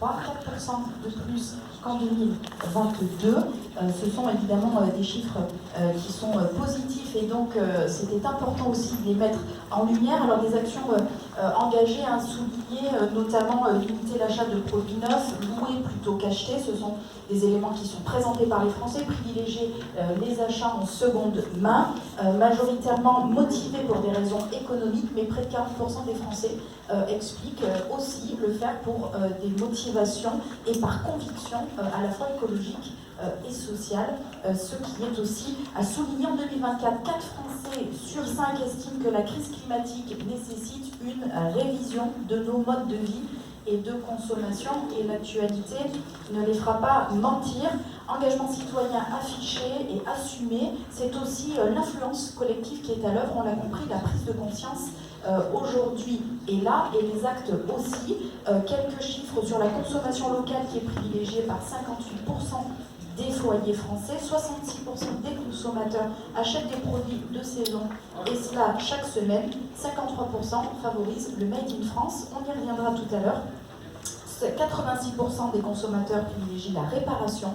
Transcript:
2023, 4% de plus qu'en 2022. Ce sont évidemment des chiffres qui sont positifs et donc c'était important aussi de les mettre en lumière. Alors des actions engagées à souligner, notamment limiter l'achat de produits neufs, louer plutôt qu'acheter. Ce sont des éléments qui sont présentés par les Français, privilégier les achats en seconde main, majoritairement motivés pour des raisons économiques, mais près de 40% des Français expliquent aussi le faire pour des motivations et par conviction à la fois écologique et sociale, ce qui est aussi à souligner en 2024. 4 Français sur 5 estiment que la crise climatique nécessite une révision de nos modes de vie et de consommation, et l'actualité ne les fera pas mentir. Engagement citoyen affiché et assumé, c'est aussi l'influence collective qui est à l'œuvre, on l'a compris, la prise de conscience aujourd'hui est là, et les actes aussi. Quelques chiffres sur la consommation locale qui est privilégiée par 58% des foyers français, 66% des consommateurs achètent des produits de saison, et cela chaque semaine. 53% favorisent le Made in France, on y reviendra tout à l'heure. 86% des consommateurs privilégient la réparation.